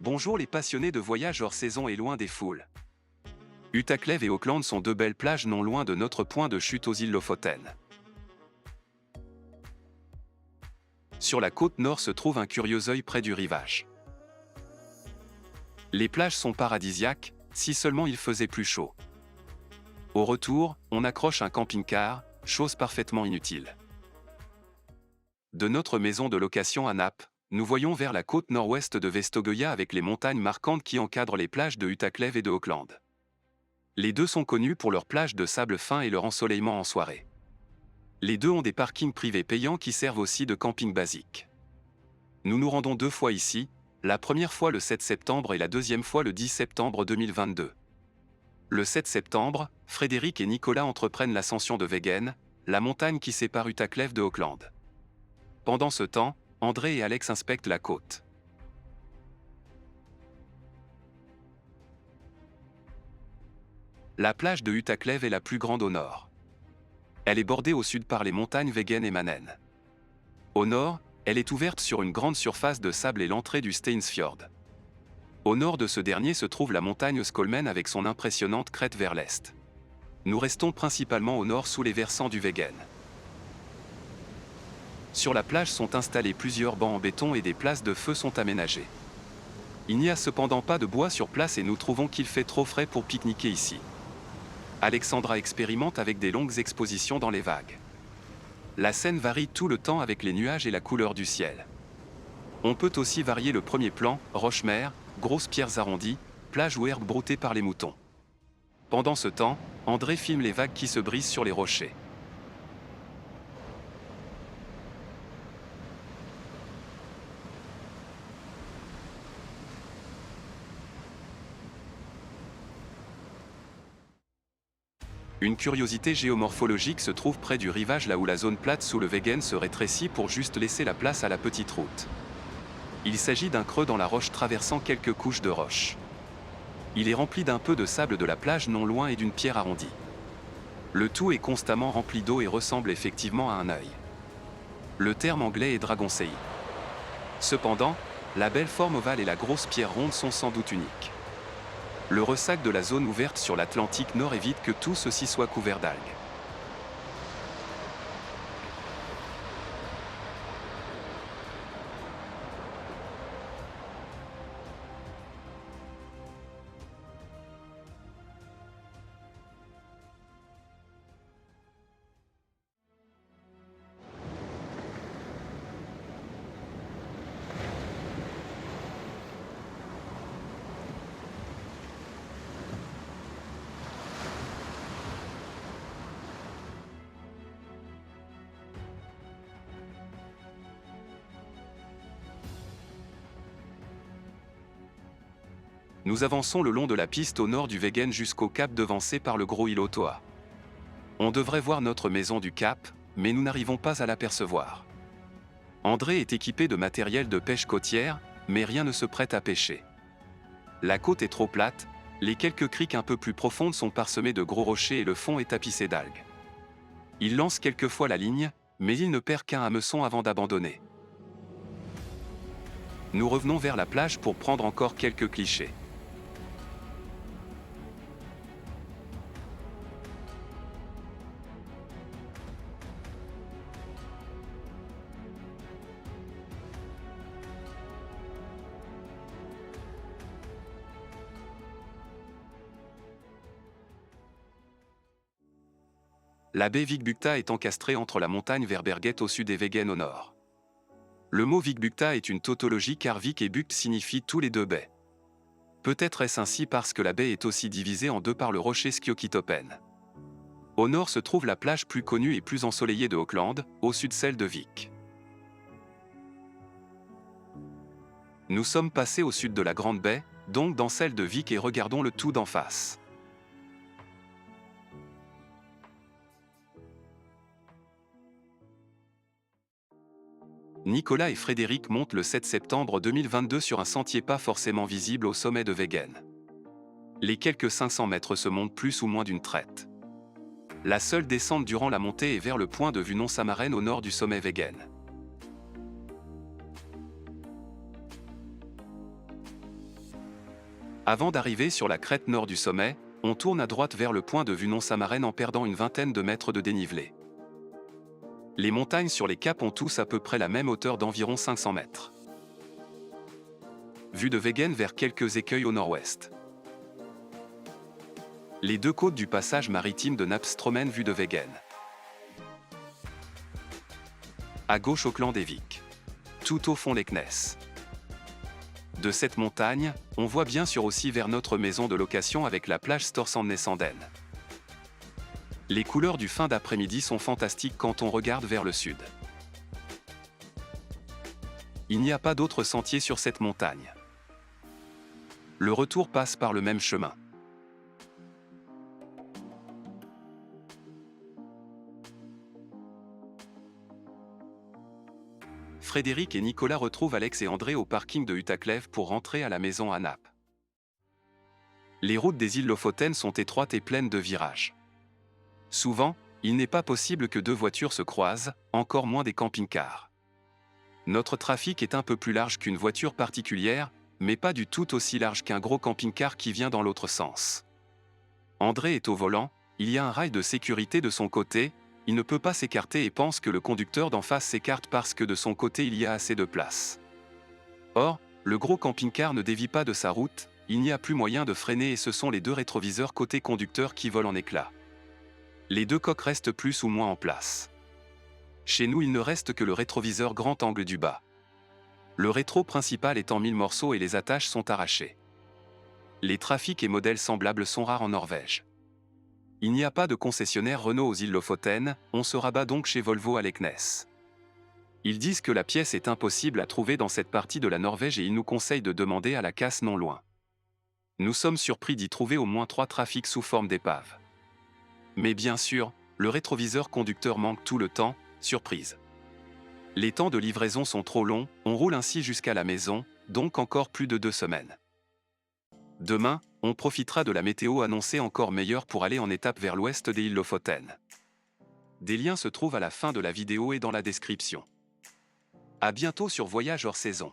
Bonjour les passionnés de voyage hors saison et loin des foules. Utaklev et Auckland sont deux belles plages non loin de notre point de chute aux îles Lofoten. Sur la côte nord se trouve un curieux œil près du rivage. Les plages sont paradisiaques, si seulement il faisait plus chaud. Au retour, on accroche un camping-car, chose parfaitement inutile. De notre maison de location à Naples, nous voyons vers la côte nord-ouest de Vestogoia avec les montagnes marquantes qui encadrent les plages de Utaklev et de Auckland. Les deux sont connus pour leurs plages de sable fin et leur ensoleillement en soirée. Les deux ont des parkings privés payants qui servent aussi de camping basique. Nous nous rendons deux fois ici, la première fois le 7 septembre et la deuxième fois le 10 septembre 2022. Le 7 septembre, Frédéric et Nicolas entreprennent l'ascension de Wegen, la montagne qui sépare Utaklev de Auckland. Pendant ce temps, André et Alex inspectent la côte. La plage de Utaklev est la plus grande au nord. Elle est bordée au sud par les montagnes Wegen et Mannen. Au nord, elle est ouverte sur une grande surface de sable et l'entrée du Steinsfjord. Au nord de ce dernier se trouve la montagne Skolmen avec son impressionnante crête vers l'est. Nous restons principalement au nord sous les versants du Wegen. Sur la plage sont installés plusieurs bancs en béton et des places de feu sont aménagées. Il n'y a cependant pas de bois sur place et nous trouvons qu'il fait trop frais pour pique-niquer ici. Alexandra expérimente avec des longues expositions dans les vagues. La scène varie tout le temps avec les nuages et la couleur du ciel. On peut aussi varier le premier plan, roche-mer, grosses pierres arrondies, plage ou herbe broutée par les moutons. Pendant ce temps, André filme les vagues qui se brisent sur les rochers. Une curiosité géomorphologique se trouve près du rivage là où la zone plate sous le Wegen se rétrécit pour juste laisser la place à la petite route. Il s'agit d'un creux dans la roche traversant quelques couches de roches. Il est rempli d'un peu de sable de la plage non loin et d'une pierre arrondie. Le tout est constamment rempli d'eau et ressemble effectivement à un œil. Le terme anglais est dragon's eye. Cependant, la belle forme ovale et la grosse pierre ronde sont sans doute uniques. Le ressac de la zone ouverte sur l'Atlantique Nord évite que tout ceci soit couvert d'algues. Nous avançons le long de la piste au nord du Wegen jusqu'au cap devancé par le gros îlot Toa. On devrait voir notre maison du cap, mais nous n'arrivons pas à l'apercevoir. André est équipé de matériel de pêche côtière, mais rien ne se prête à pêcher. La côte est trop plate, les quelques criques un peu plus profondes sont parsemées de gros rochers et le fond est tapissé d'algues. Il lance quelquefois la ligne, mais il ne perd qu'un hameçon avant d'abandonner. Nous revenons vers la plage pour prendre encore quelques clichés. La baie Vigbukta est encastrée entre la montagne Verberget au sud et Wegen au nord. Le mot Vigbukta est une tautologie car Vik et Bukt signifient tous les deux baies. Peut-être est-ce ainsi parce que la baie est aussi divisée en deux par le rocher Skjokitopen. Au nord se trouve la plage plus connue et plus ensoleillée de Auckland, au sud celle de Vik. Nous sommes passés au sud de la Grande Baie, donc dans celle de Vik et regardons le tout d'en face. Nicolas et Frédéric montent le 7 septembre 2022 sur un sentier pas forcément visible au sommet de Wegen. Les quelques 500 mètres se montent plus ou moins d'une traite. La seule descente durant la montée est vers le point de vue non-Samaren au nord du sommet Wegen. Avant d'arriver sur la crête nord du sommet, on tourne à droite vers le point de vue non-Samarène en perdant une vingtaine de mètres de dénivelé. Les montagnes sur les caps ont tous à peu près la même hauteur d'environ 500 mètres. Vue de Wegen vers quelques écueils au nord-ouest. Les deux côtes du passage maritime de Napstromen vue de Wegen. À gauche au clan d'Evik. Tout au fond Leknes. De cette montagne, on voit bien sûr aussi vers notre maison de location avec la plage Storsandnesanden. Les couleurs du fin d'après-midi sont fantastiques quand on regarde vers le sud. Il n'y a pas d'autre sentier sur cette montagne. Le retour passe par le même chemin. Frédéric et Nicolas retrouvent Alex et André au parking de Hutaklev pour rentrer à la maison à Naples. Les routes des îles Lofoten sont étroites et pleines de virages. Souvent, il n'est pas possible que deux voitures se croisent, encore moins des camping-cars. Notre trafic est un peu plus large qu'une voiture particulière, mais pas du tout aussi large qu'un gros camping-car qui vient dans l'autre sens. André est au volant, il y a un rail de sécurité de son côté, il ne peut pas s'écarter et pense que le conducteur d'en face s'écarte parce que de son côté il y a assez de place. Or, le gros camping-car ne dévie pas de sa route, il n'y a plus moyen de freiner et ce sont les deux rétroviseurs côté conducteur qui volent en éclats. Les deux coques restent plus ou moins en place. Chez nous il ne reste que le rétroviseur grand angle du bas. Le rétro principal est en 1000 morceaux et les attaches sont arrachées. Les trafics et modèles semblables sont rares en Norvège. Il n'y a pas de concessionnaire Renault aux îles Lofoten, on se rabat donc chez Volvo à Leknes. Ils disent que la pièce est impossible à trouver dans cette partie de la Norvège et ils nous conseillent de demander à la casse non loin. Nous sommes surpris d'y trouver au moins 3 trafics sous forme d'épave. Mais bien sûr, le rétroviseur conducteur manque tout le temps, surprise. Les temps de livraison sont trop longs, on roule ainsi jusqu'à la maison, donc encore plus de 2 semaines. Demain, on profitera de la météo annoncée encore meilleure pour aller en étape vers l'ouest des îles Lofoten. Des liens se trouvent à la fin de la vidéo et dans la description. À bientôt sur Voyage hors saison.